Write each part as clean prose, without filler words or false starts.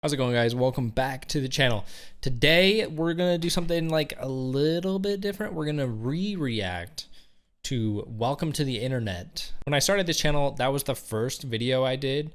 How's it going, guys? Welcome back to the channel. Today we're gonna do something like a little bit different. We're gonna react to Welcome to the Internet. When I started this channel, that was the first video I did,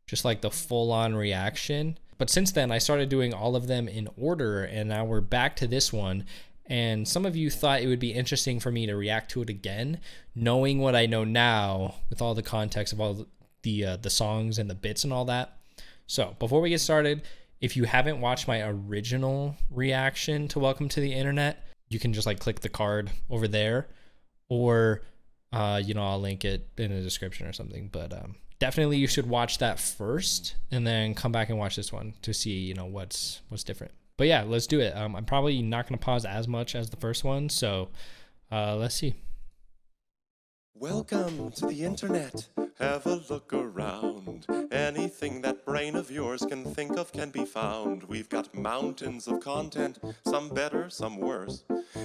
just like the full-on reaction. But since then I started doing all of them in order, and now we're back to this one. And some of you thought it would be interesting for me to react to it again, knowing what I know now with all the context of all the songs and the bits and all that. So before we get started, if you haven't watched my original reaction to Welcome to the Internet, you can just like click the card over there, or I'll link it in the description or something. But definitely you should watch that first and then come back and watch this one to see what's different. But yeah, let's do it. I'm probably not going to pause as much as the first one, so let's see. Welcome to the internet. Have a look around. Anything that brain of yours can think of can be found. We've got mountains of content, some better, some worse.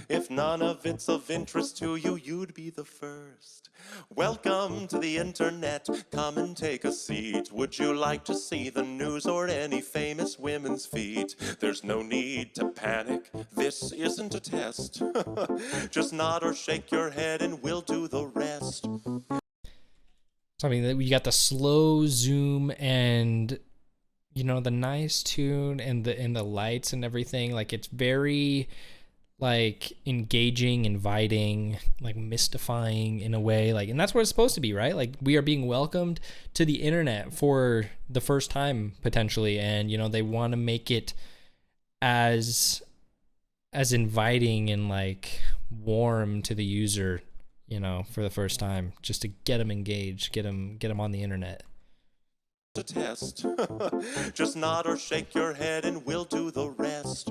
If none of it's of interest to you, you'd be the first. Welcome to the internet. Come and take a seat. Would you like to see the news or any famous women's feet? There's no need to panic. This isn't a test. Just nod or shake your head and we'll do the rest. So I mean, we got the slow zoom and the nice tune and the lights and everything. Like, it's very like engaging, inviting, like mystifying in a way. Like, and that's what it's supposed to be, right? Like, we are being welcomed to the internet for the first time potentially, and they want to make it as inviting and like warm to the user, for the first time, just to get them engaged, get them on the internet. To test. Just nod or shake your head and we'll do the rest.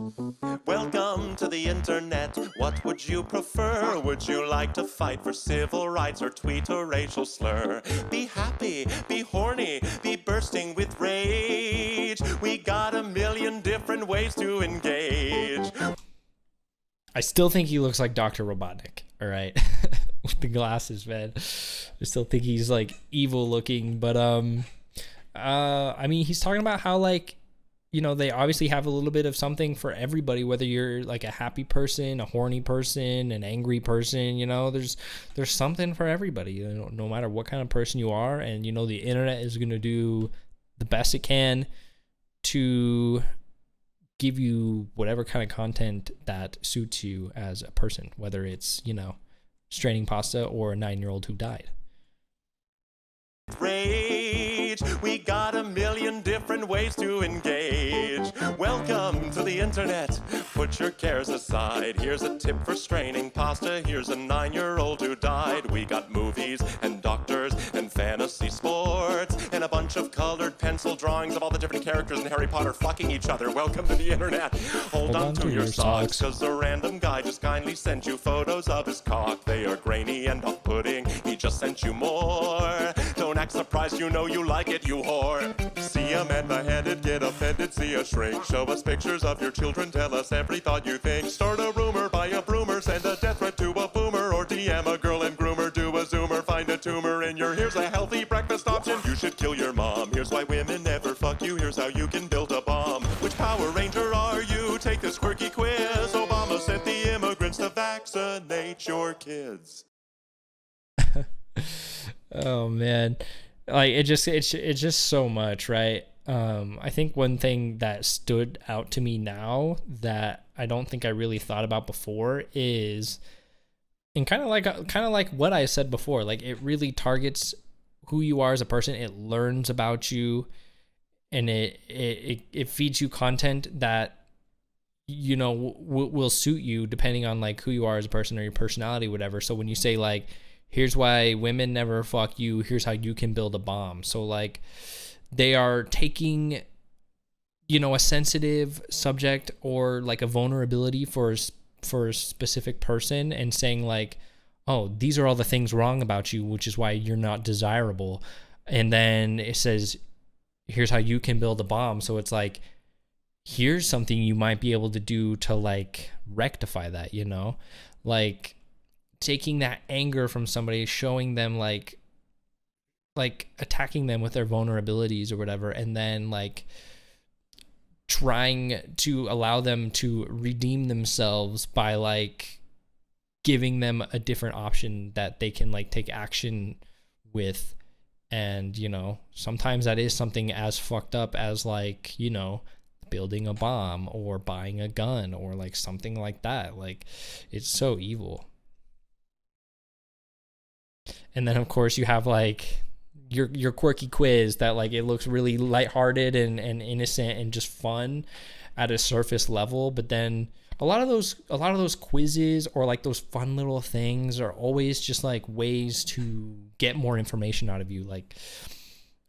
Welcome to the internet. What would you prefer? Would you like to fight for civil rights or tweet a racial slur? Be happy, be horny, be bursting with rage. We got a million different ways to engage. I still think he looks like Dr. Robotnik, all right? With the glasses, man. I still think he's like evil looking, but I mean, he's talking about how, like, they obviously have a little bit of something for everybody, whether you're like a happy person, a horny person, an angry person, there's something for everybody, no matter what kind of person you are. And the internet is going to do the best it can to give you whatever kind of content that suits you as a person, whether it's straining pasta or a 9-year-old who died. Rage. We got a million different ways to engage. Welcome to the internet. Put your cares aside. Here's a tip for straining pasta. Here's a 9-year-old who died. We got movies and doctors and fantasy sports and a bunch of colored pencil drawings of all the different characters in Harry Potter fucking each other. Welcome to the internet. Hold on to your socks, cause a random guy just kindly sent you photos of his cock. They are grainy and off-putting. He just sent you more. Don't act surprised, you like it, you whore. See a man beheaded, get offended, see a shrink. Show us pictures of your children, tell us every thought you think. Start a rumor, buy a broomer, send a death threat to a boomer, or DM a girl and groomer, do a zoomer, find a tumor in your. Here's a healthy breakfast option. You should kill your mom. Here's why women never fuck you. Here's how you can build a bomb. Which Power Ranger are you? Take this quirky quiz. Obama sent the immigrants to vaccinate your kids. Oh man, like it's just so much, right? I think one thing that stood out to me now that I don't think I really thought about before is, and kind of like what I said before, like, it really targets who you are as a person. It learns about you, and it feeds you content that will suit you depending on like who you are as a person or your personality, whatever. So when you say like, here's why women never fuck you, here's how you can build a bomb. So like, they are taking a sensitive subject or like a vulnerability for a specific person and saying like, oh, these are all the things wrong about you, which is why you're not desirable. And then it says, here's how you can build a bomb. So it's like, here's something you might be able to do to like rectify that, like taking that anger from somebody, showing them like attacking them with their vulnerabilities or whatever, and then like trying to allow them to redeem themselves by like giving them a different option that they can like take action with. And, you know, sometimes that is something as fucked up as like, you know, building a bomb or buying a gun or like something like that. Like, it's so evil. And then of course you have like your quirky quiz that like it looks really lighthearted and innocent and just fun at a surface level, but then a lot of those quizzes or like those fun little things are always just like ways to get more information out of you. Like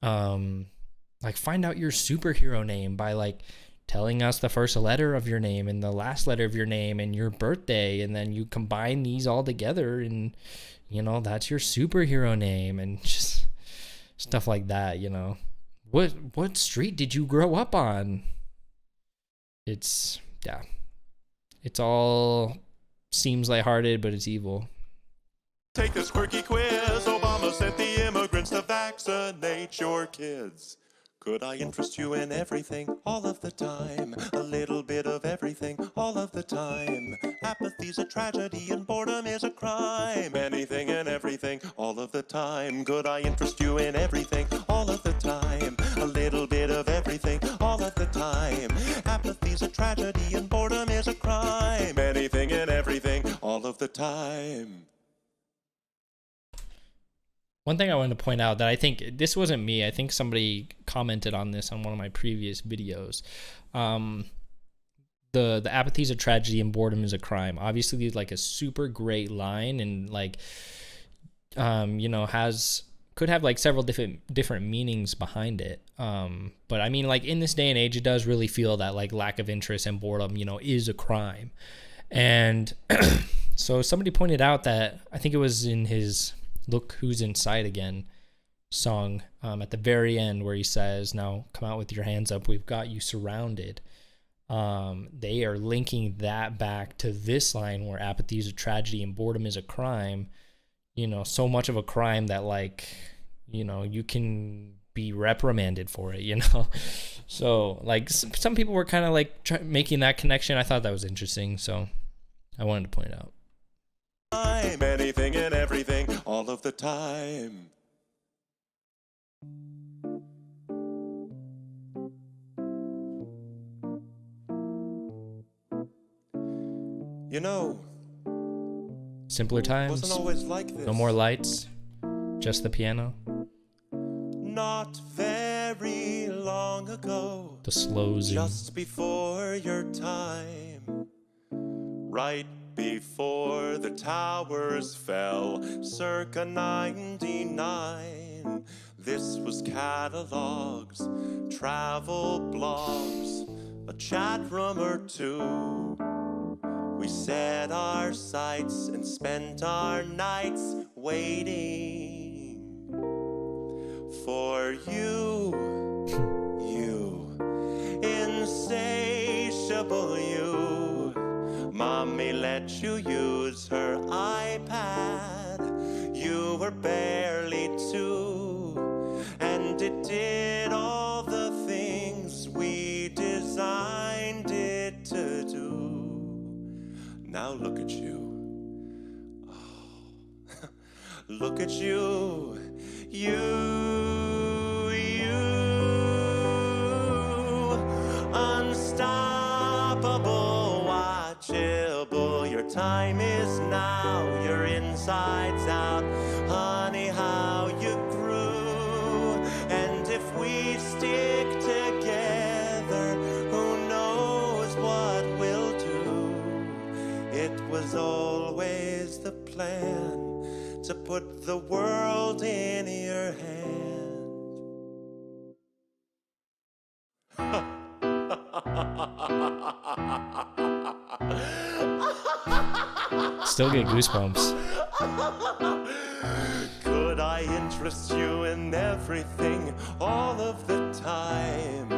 find out your superhero name by like telling us the first letter of your name and the last letter of your name and your birthday, and then you combine these all together and, you know, that's your superhero name, and just stuff like that, you know. What street did you grow up on? It's, yeah. It's all seems lighthearted, but it's evil. Take this quirky quiz. Obama sent the immigrants to vaccinate your kids. Could I interest you in everything, all of the time? A little bit of everything, all of the time. Apathy's a tragedy and boredom is a crime. Anything and everything, all of the time. Could I interest you in everything, all of the time? A little bit of everything, all of the time. Apathy's a tragedy and boredom is a crime. Anything and everything, all of the time. One thing I wanted to point out that I think this wasn't me. I think somebody commented on this on one of my previous videos. The apathy is a tragedy and boredom is a crime. Obviously, like a super great line, and like, you know, could have like several different meanings behind it. But I mean, like in this day and age, it does really feel that like lack of interest and boredom, you know, is a crime. And so somebody pointed out that I think it was in his "Look Who's Inside Again" song at the very end where he says, "Now come out with your hands up, we've got you surrounded." They are linking that back to this line where apathy is a tragedy and boredom is a crime. You know, so much of a crime that like, you know, you can be reprimanded for it, you know. So like some people were kind of like making that connection. I thought that was interesting, so I wanted to point it out. Anything and everything, all of the time. You know, simpler times. Wasn't always like this. No more lights, just the piano. Not very long ago. The slow zoom. Just before your time. Right before the towers fell, circa 99. This was catalogs, travel blogs, a chat room or two. We set our sights and spent our nights waiting for you, insatiable you. Mommy let you use her iPad. You were barely 2, and it did all the things we designed it to do. Now look at you. Oh. Look at you. Unstoppable, watchable. Your time is now. Your insides out. Honey, how you grew. And if we stick together, who knows what we'll do. It was always the plan to put the world in your hand. Still get goosebumps. Could I interest you in everything all of the time?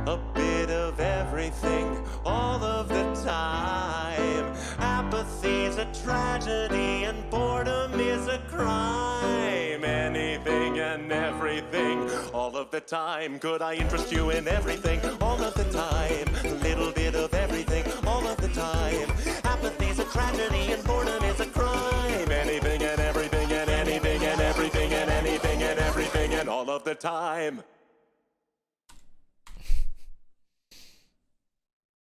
A bit of everything all of the time. Apathy's a tragedy and boredom is a crime. Anything and everything all of the time. Could I interest you in everything all of the time?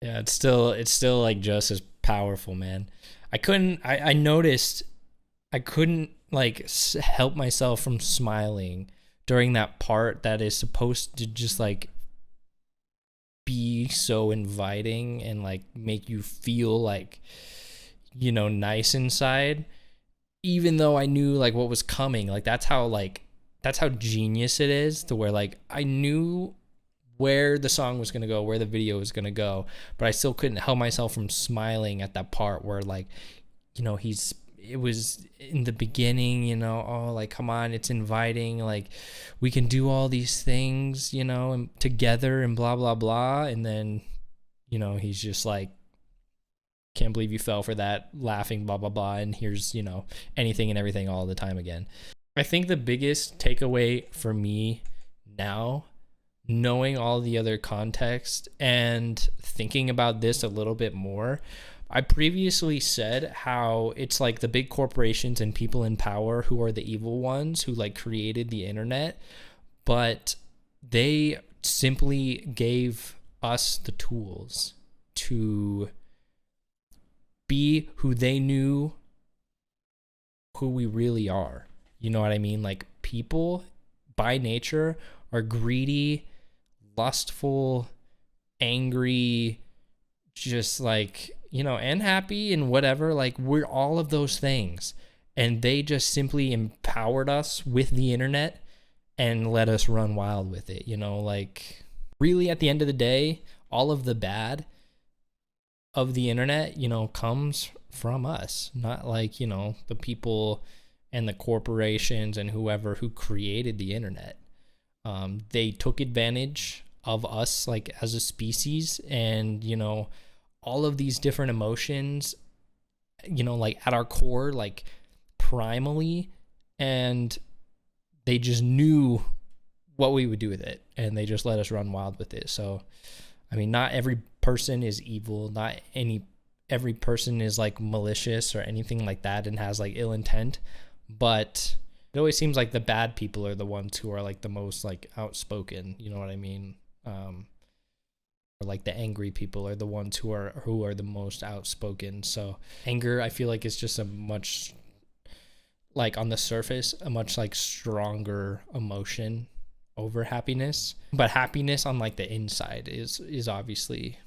Yeah, it's still like just as powerful, man. I noticed I couldn't like help myself from smiling during that part that is supposed to just like be so inviting and like make you feel like, you know, nice inside, even though I knew like what was coming. Like that's how genius it is, to where like I knew where the song was going to go, where the video was going to go, but I still couldn't help myself from smiling at that part where like, you know, it was in the beginning, you know, oh, like, come on, it's inviting, like we can do all these things, you know, and together and blah, blah, blah. And then, you know, he's just like, can't believe you fell for that, laughing, blah, blah, blah. And here's, you know, anything and everything all the time again. I think the biggest takeaway for me now, knowing all the other context and thinking about this a little bit more, I previously said how it's like the big corporations and people in power who are the evil ones who like created the internet, but they simply gave us the tools to be who they knew who we really are. You know what I mean? Like people by nature are greedy, lustful, angry, just like, you know, and happy and whatever. Like we're all of those things, and they just simply empowered us with the internet and let us run wild with it. You know, like really at the end of the day, all of the bad of the internet, you know, comes from us, not like, you know, the people and the corporations and whoever who created the internet. They took advantage of us like as a species, and, you know, all of these different emotions, you know, like at our core, like primally, and they just knew what we would do with it, and they just let us run wild with it. So, I mean, not every person is evil, not every person is like malicious or anything like that and has like ill intent, but it always seems like the bad people are the ones who are like the most like outspoken, you know what I mean? Or like the angry people are the ones who are the most outspoken. So anger, I feel like, is just a much, like on the surface, a much like stronger emotion over happiness. But happiness on like the inside is obviously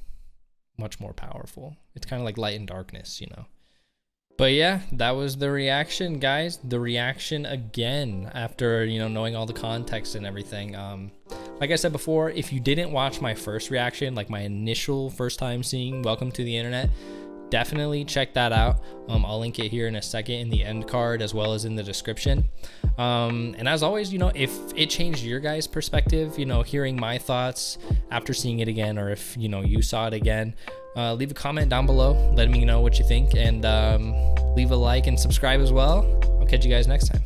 much more powerful. It's kind of like light and darkness, you know. But yeah, that was the reaction, guys. The reaction again after, you know, knowing all the context and everything. Like I said before, if you didn't watch my first reaction, like my initial first time seeing Welcome to the Internet, definitely check that out. I'll link it here in a second in the end card as well as in the description. And as always, you know, if it changed your guys' perspective, you know, hearing my thoughts after seeing it again, or if, you know, you saw it again, leave a comment down below letting me know what you think, and leave a like and subscribe as well. I'll catch you guys next time.